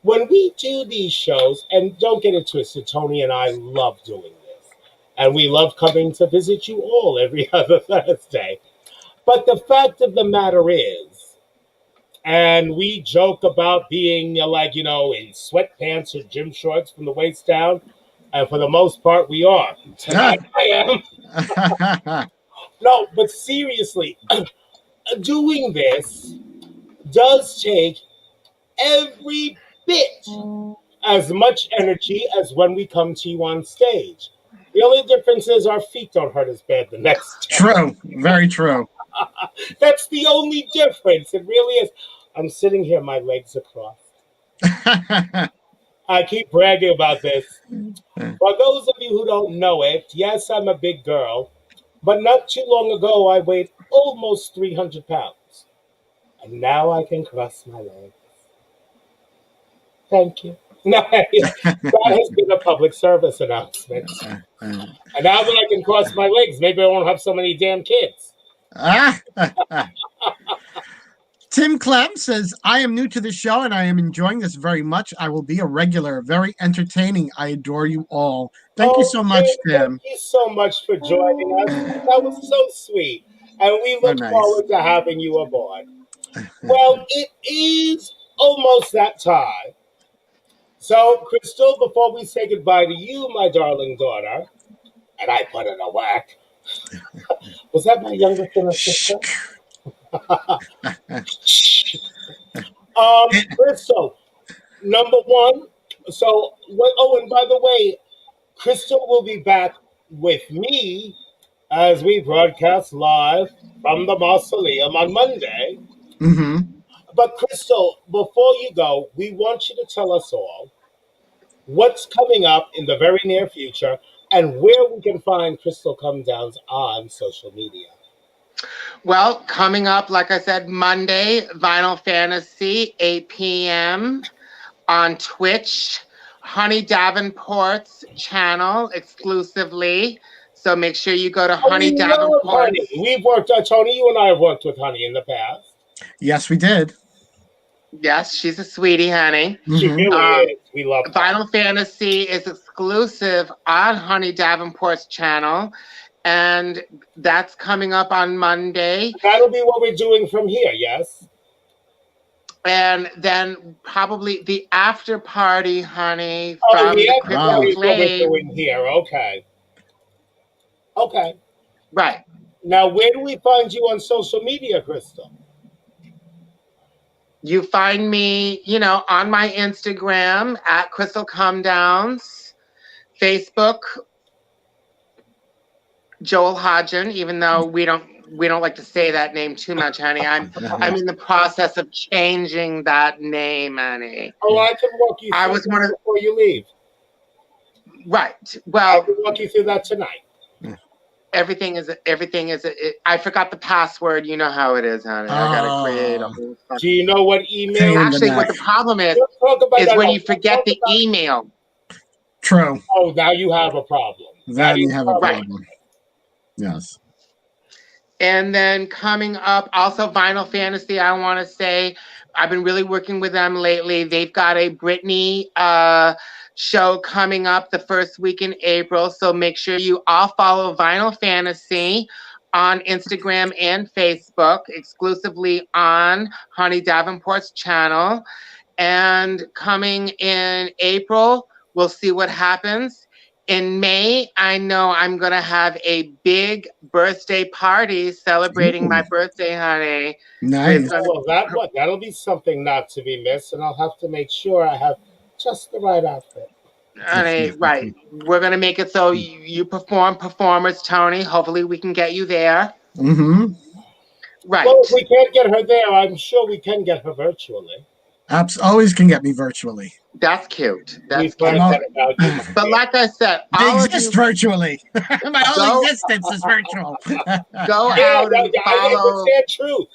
When we do these shows, and don't get it twisted, Toni and I love doing this. And we love coming to visit you all every other Thursday. But the fact of the matter is, and we joke about being like, in sweatpants or gym shorts from the waist down. And for the most part, we are. Tonight I am. No, but seriously, doing this does take every bit as much energy as when we come to you on stage. The only difference is our feet don't hurt as bad the next time. True. Very true. That's the only difference. It really is. I'm sitting here, my legs are crossed. I keep bragging about this. For those of you who don't know it, yes, I'm a big girl, but not too long ago I weighed almost 300 pounds. And now I can cross my legs. Thank you. No, that has been a public service announcement. And now that I can cross my legs, maybe I won't have so many damn kids. Tim Clem says, I am new to the show and I am enjoying this very much. I will be a regular. Very entertaining. I adore you all. Thank you so much, Tim. Thank you so much for joining us. That was so sweet. And we look forward to having you aboard. Well, it is almost that time. So, Crystal, before we say goodbye to you, my darling daughter, and I put in a whack. Was that my younger sister? Crystal, number one. So, and by the way, Crystal will be back with me as we broadcast live from the mausoleum on Monday. Mm-hmm. But Crystal, before you go, we want you to tell us all what's coming up in the very near future and where we can find Crystal Comedowns on social media. Well, coming up, like I said, Monday, Vinyl Fantasy, 8 p.m. on Twitch, Honey Davenport's channel exclusively. So make sure you go to Honey Davenport. Honey. We've worked, Toni, you and I have worked with Honey in the past. Yes, we did. Yes, she's a sweetie, honey. She really is. We love her. Vinyl Fantasy is exclusive on Honey Davenport's channel, and that's coming up on Monday. That'll be what we're doing from here, yes? And then probably the after party, honey, from the after party is what we're doing here. Okay. Okay. Right. Now, where do we find you on social media, Crystal? You find me, on my Instagram at Crystal Comedowns, Facebook, Joel Hodgen, even though we don't like to say that name too much, honey. I'm in the process of changing that name, honey. Oh, I can walk you through that before you leave. Right. Well, I can walk you through that tonight. Everything is. I forgot the password. You know how it is, honey. I gotta create a whole. Do you know what email? Actually, what the problem is when you forget the email. True. Oh, now you have a problem. Then you have a problem. Right. Yes. And then coming up, also Vinyl Fantasy. I want to say, I've been really working with them lately. They've got a Britney show coming up the first week in April. So make sure you all follow Vinyl Fantasy on Instagram and Facebook, exclusively on Honey Davenport's channel. And coming in April, we'll see what happens. In May, I know I'm going to have a big birthday party celebrating my birthday, honey. Nice. Well, that'll be something not to be missed, and I'll have to make sure I have just the right outfit. Honey, right. We're going to make it so you performers, Toni. Hopefully we can get you there. Mm-hmm. Right. Well, if we can't get her there, I'm sure we can get her virtually. Always can get me virtually. That's cute. That's cute. But like I said, they exist virtually. My whole existence is virtual. Go out and follow. It's their truth.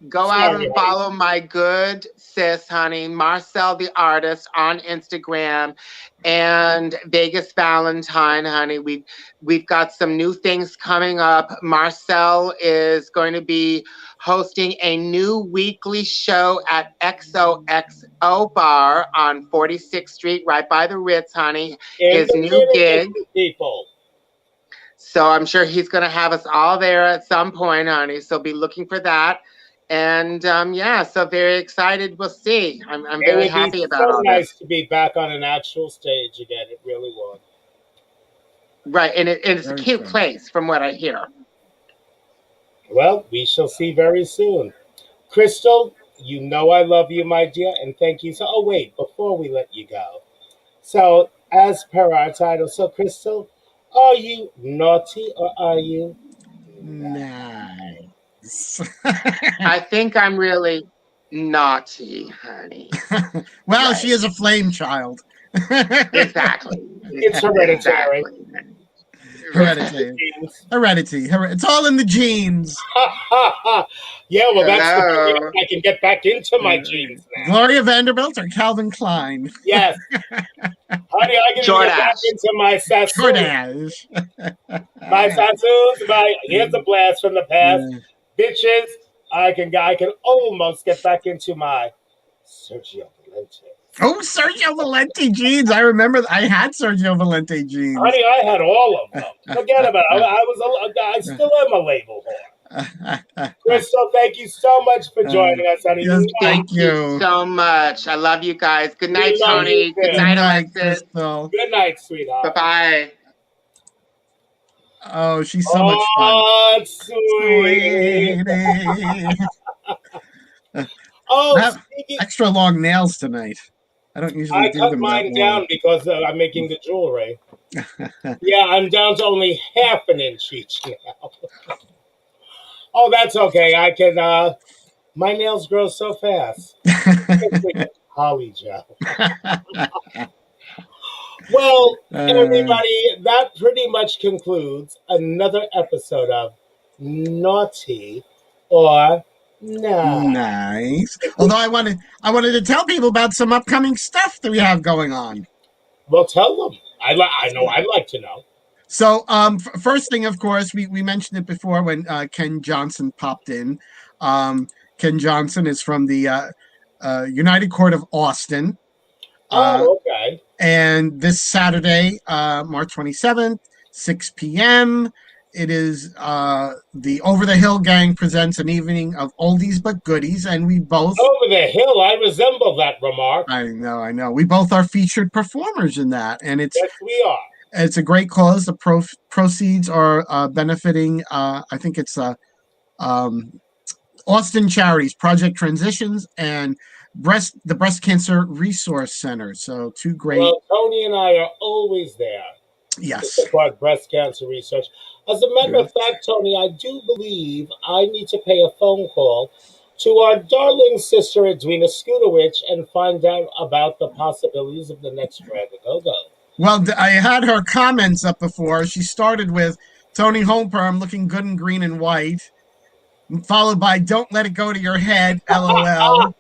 Go out and follow my good sis, honey, Marcel the artist on Instagram, and Vegas Valentine, honey. We've got some new things coming up. Marcel is going to be hosting a new weekly show at XOXO Bar on 46th Street, right by the Ritz, honey. His new gig. People. So I'm sure he's going to have us all there at some point, honey. So be looking for that. And yeah, so very excited. We'll see. I'm very happy about all this. It's so nice this. to be back on an actual stage again. It really was. Right, and it's a cute place from what I hear. Well, we shall see very soon. Crystal, you know I love you, my dear, and thank you. So, wait, before we let you go. So, as per our title, so Crystal, are you naughty or are you nice? I think I'm really naughty, honey. Well, right. She is a flame child. Exactly. It's hereditary. Heredity. It's all in the genes. Yeah, well, that's the thing. I can get back into my genes now. Gloria Vanderbilt or Calvin Klein? Yes. Honey, I can get back into my Sassoons. My Sassoons. Here's a blast from the past. Bitches, I can almost get back into my Sergio Valente. Oh, Sergio Valente jeans. I remember I had Sergio Valente jeans. Honey, I had all of them. Forget about it. I still am a label whore. Crystal, thank you so much for joining us, honey. Yes, thank you so much. I love you guys. Good night, Tony. Good night, Alexis. Crystal. Good night, sweetheart. Bye-bye. Oh, she's so much fun. Sweetie. Extra long nails tonight. I don't usually do them. I cut mine down because I'm making the jewelry. Yeah, I'm down to only half an inch each now. Oh, that's okay. I can. My nails grow so fast. Holly gel. Well, everybody, that pretty much concludes another episode of Naughty or Nice. Although I wanted to tell people about some upcoming stuff that we have going on. Well, tell them. I know. I'd like to know. So, first thing, of course, we mentioned it before when Ken Johnson popped in. Ken Johnson is from the United Court of Austin. Okay. And this Saturday, March 27th, 6 p.m., it is the Over the Hill Gang presents an evening of oldies but goodies, and we both... Over the Hill, I resemble that remark. I know. We both are featured performers in that, and it's... Yes, we are. It's a great cause. The proceeds are benefiting, I think it's Austin Charities, Project Transitions, and the Breast Cancer Resource Center. So two great... Well, Tony and I are always there. Yes. To support breast cancer research. As a matter of fact, Tony, I do believe I need to pay a phone call to our darling sister Edwina Skudowicz and find out about the possibilities of the next Drag a Go-Go. Well, I had her comments up before. She started with Tony Holmperm looking good in green and white, followed by "Don't let it go to your head," LOL.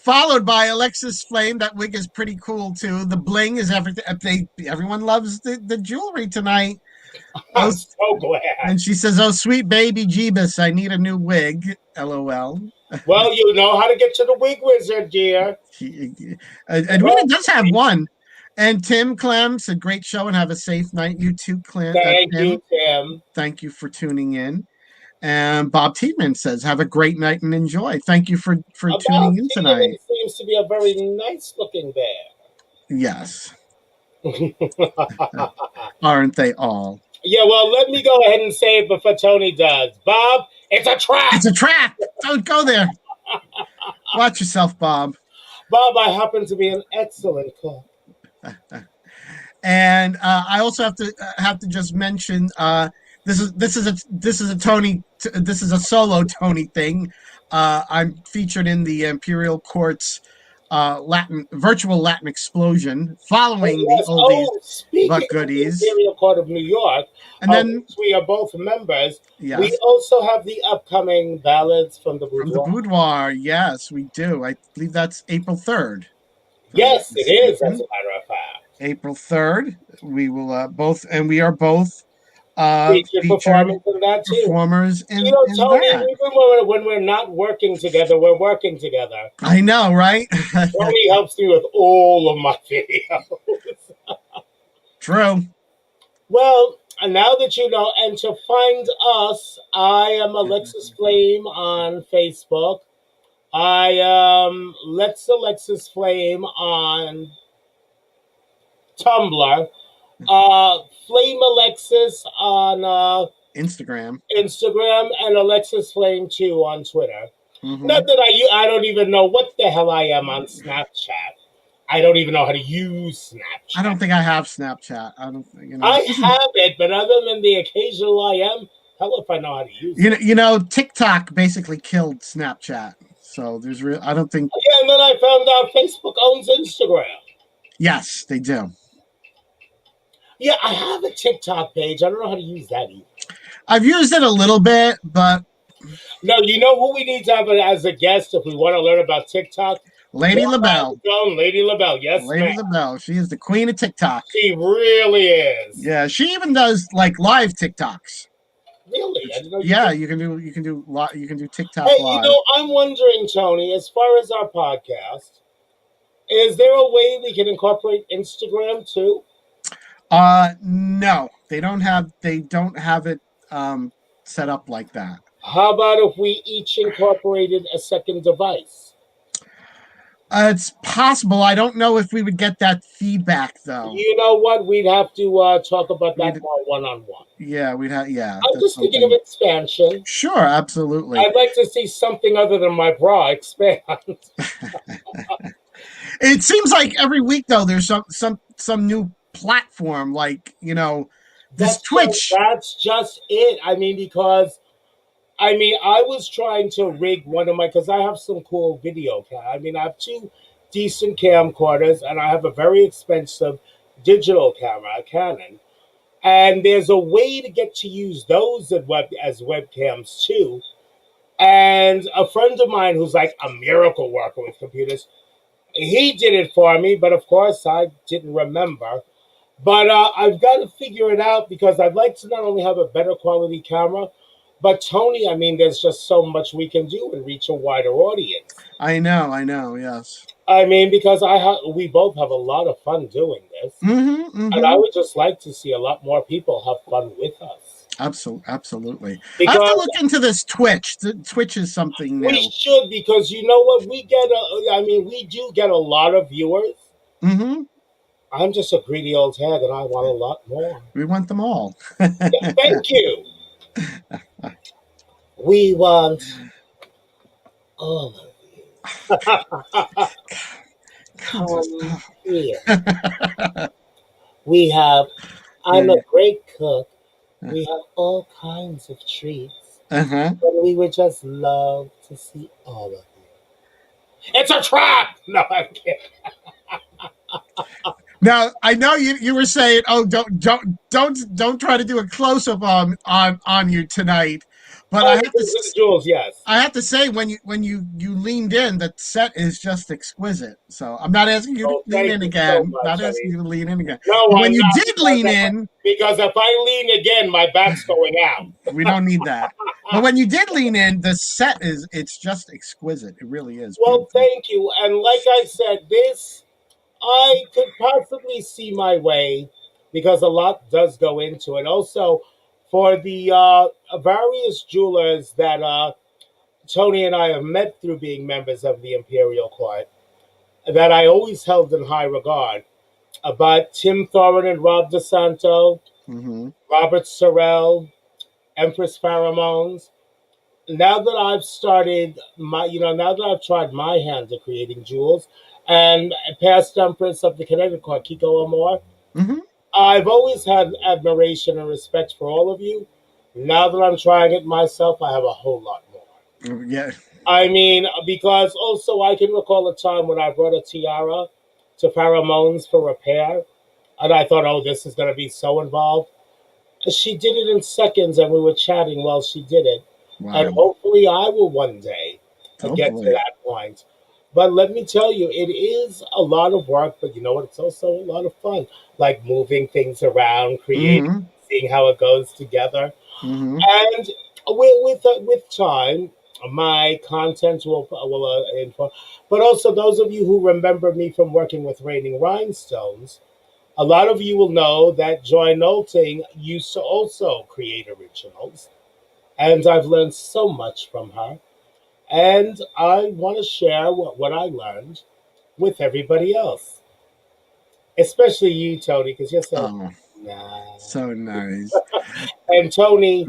Followed by Alexis Flame. That wig is pretty cool too. The bling is everything. Everyone loves the jewelry tonight. I'm so glad. And she says, "Oh, sweet baby Jeebus, I need a new wig." LOL. Well, you know how to get to the wig wizard, dear. Edwina does have one. And Tim Clem said, "Great show and have a safe night." You too, Clem. Thank you, Tim. Thank you for tuning in. And Bob Tiedemann says, "Have a great night and enjoy." Thank you for tuning in tonight. Seems to be a very nice looking bear. Yes. Aren't they all? Yeah, well, let me go ahead and say it before Tony does. Bob, it's a trap. It's a trap. Don't go there. Watch yourself, Bob. Bob, I happen to be an excellent cook. And I also have to just mention this is a solo Tony thing. I'm featured in the Imperial Court's virtual Latin explosion following Yes. the oldies Speaking but of the goodies. Imperial Court of New York, And then, which we are both members, yes, we also have the upcoming ballads from the from the boudoir. boudoir. Yes, we do. I believe that's April 3rd. Yes, it is, as a matter of fact. April 3rd. We will both, and we are both Featured featured performance in that too. performers in Tony, that. even when we're not working together, we're working together. I know, right? Tony helps me with all of my videos. True. Well, and now that you know, and to find us, I am Alexis Flame on Facebook. I am Alexis Flame on Tumblr. Flame Alexis on Instagram, and Alexis Flame 2 on Twitter. Mm-hmm. Not that I don't even know what the hell I am on Snapchat. I don't even know how to use Snapchat. I don't think I have Snapchat. I don't. I have it, but other than the occasional I am, hell if I know how to use it. You know, TikTok basically killed Snapchat. So there's real. I don't think. Yeah, and then I found out Facebook owns Instagram. Yes, they do. Yeah, I have a TikTok page. I don't know how to use that either. I've used it a little bit, but no, you know who we need to have as a guest if we want to learn about TikTok? Lady LaBelle. Lady LaBelle, yes, Lady LaBelle. She is the queen of TikTok. She really is. Yeah, she even does like live TikToks. Really? I didn't know you can do TikTok hey, live. You know, I'm wondering, Tony, as far as our podcast, is there a way we can incorporate Instagram too? No, they don't have it set up like that. How about if we each incorporated a second device? It's possible. I don't know if we would get that feedback though. You know what? We'd have to talk about that more one-on-one. Yeah, we'd have. Yeah, I'm just thinking of expansion. Sure, absolutely. I'd like to see something other than my bra expand. It seems like every week though, there's some new platform, like this Twitch. That's just it. I mean, because I was trying to rig one of my, because I have some cool video I have 2 decent camcorders, and I have a very expensive digital camera, a Canon. And there's a way to get to use those as webcams too. And a friend of mine who's like a miracle worker with computers, he did it for me, but of course I didn't remember. But I've got to figure it out, because I'd like to not only have a better quality camera, but Tony, there's just so much we can do and reach a wider audience. I know, yes. Because we both have a lot of fun doing this. Mm-hmm. And I would just like to see a lot more people have fun with us. Absolutely. I have to look into this Twitch. Twitch is something new. We should, because you know what? We do get a lot of viewers. Mm-hmm. I'm just a greedy old hag, and I want a lot more. We want them all. Thank you. We want all of you. Come here. I'm a great cook. We have all kinds of treats. Uh-huh. But we would just love to see all of you. It's a trap! No, I'm kidding. Now I know you were saying, "Oh, don't try to do a close up on you tonight," but I have to, Jules, yes, I have to say when you leaned in, the set is just exquisite. So I'm not asking you to lean in again. Not asking you to lean in again. No, when you did lean in, because if I lean again, my back's going out. We don't need that. But when you did lean in, the set it's just exquisite. It really is. Well, beautiful. Thank you. And like I said, I could possibly see my way, because a lot does go into it. Also, for the various jewelers that Tony and I have met through being members of the Imperial Court, that I always held in high regard, about Tim Thorin and Rob DeSanto, mm-hmm. Robert Sorrell, Empress Pheromones. Now that I've started now that I've tried my hand at creating jewels, and past Empress of the Connecticut Court, Kiko Amor, mm-hmm. I've always had admiration and respect for all of you. Now that I'm trying it myself, I have a whole lot more. Yeah. I mean, because also I can recall a time when I brought a tiara to Pheromones for repair, and I thought, oh, this is going to be so involved. She did it in seconds, and we were chatting while she did it. And Wow. hopefully, I will one day get to Hopefully. that point. But let me tell you, it is a lot of work, but you know what? It's also a lot of fun, like moving things around, creating, Mm-hmm. seeing how it goes together. Mm-hmm. And with time, my content will info. But also, those of you who remember me from working with Raining Rhinestones, a lot of you will know that Joy Nolting used to also create originals, and I've learned so much from her. And I want to share what I learned with everybody else, especially you, Tony, because you're so Oh, nice. so nice. And Tony,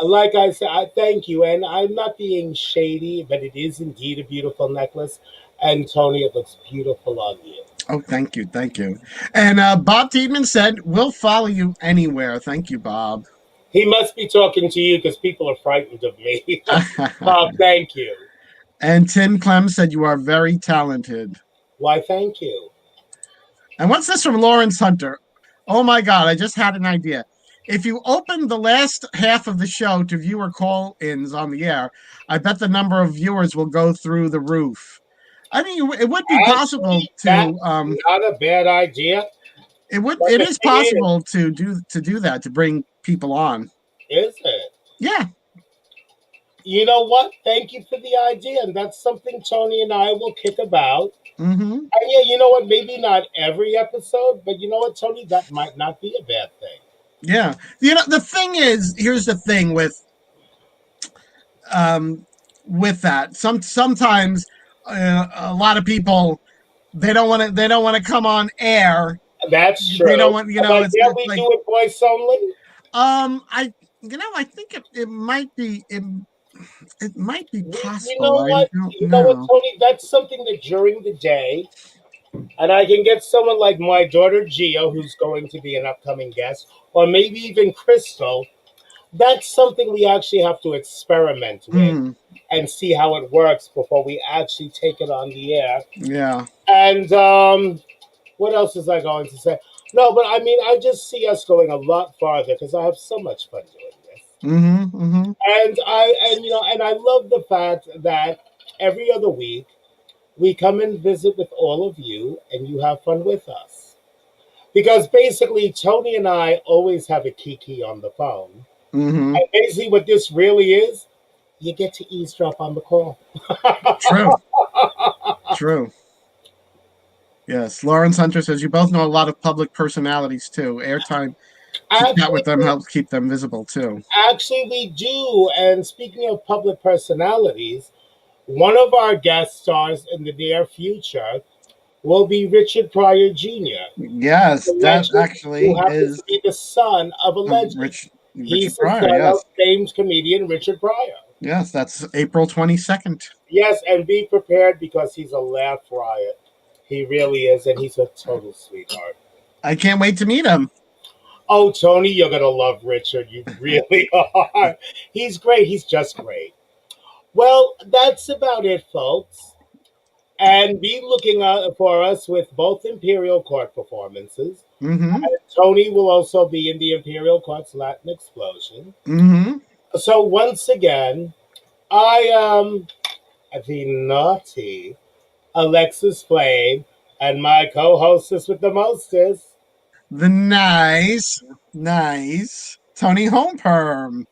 like I said, I thank you. And I'm not being shady, but it is indeed a beautiful necklace. And Tony, it looks beautiful on you. Oh, thank you. Thank you. And Bob Tiedman said, we'll follow you anywhere. Thank you, Bob. He must be talking to you because people are frightened of me. Bob, thank you. And Tim Clem said, you are very talented. Why, thank you. And what's this from Lawrence Hunter? Oh my God, I just had an idea. If you open the last half of the show to viewer call ins on the air, I bet the number of viewers will go through the roof. I mean, it would be possible Actually, to that's not a bad idea. But it the is thing possible to do that, to bring people on. is it? Yeah. You know what? Thank you for the idea. And that's something Tony and I will kick about. Mm-hmm. And yeah, you know what? Maybe not every episode, but you know what, Tony? That might not be a bad thing. Yeah. The thing is, here's the thing um with that. Sometimes a lot of people, they don't want to come on air. That's They don't true. want, But yeah, it's we like do it voice only. I I think it might be it might be You possible. know I what? don't You know what, know. Tony? That's something that during the day, and I can get someone like my daughter Gio, who's going to be an upcoming guest, or maybe even Crystal. That's something we actually have to experiment with Mm, and see how it works before we actually take it on the air. yeah. And what else is I going to say? No, but I mean, I just see us going a lot farther because I have so much fun doing this. Mm-hmm. Mm-hmm. And I love the fact that every other week we come and visit with all of you and you have fun with us. Because basically, Tony and I always have a kiki on the phone. Mm-hmm. And basically, what this really is, you get to eavesdrop on the call. True. True. Yes. Lawrence Hunter says you both know a lot of public personalities too. Airtime to chat with Actually, them helps keep them visible too. we do. And speaking of public personalities, one of our guest stars in the near future will be Richard Pryor Jr., Yes, the that legend who actually happens is to be the son of a legend. Richard He's the Pryor. son of Yes. famed comedian Richard Pryor. Yes, that's April 22nd. Yes, and be prepared because he's a laugh riot. He really is, and he's a total sweetheart. I can't wait to meet him. Oh, Tony, you're going to love Richard. You really are. He's great. He's just great. Well, that's about it, folks. And be looking out for us with both Imperial Court performances. Mm-hmm. And Tony will also be in the Imperial Court's Latin Explosion. Mm-hmm. So once again, I am the naughty Alexis Flame, and my co-hostess with the mostest. The nice Tony Holmperm.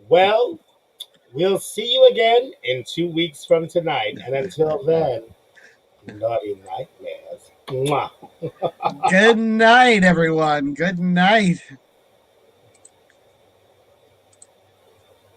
Well, we'll see you again in 2 weeks from tonight. And until then, naughty nightmares. Mwah. Good night, everyone. Good night.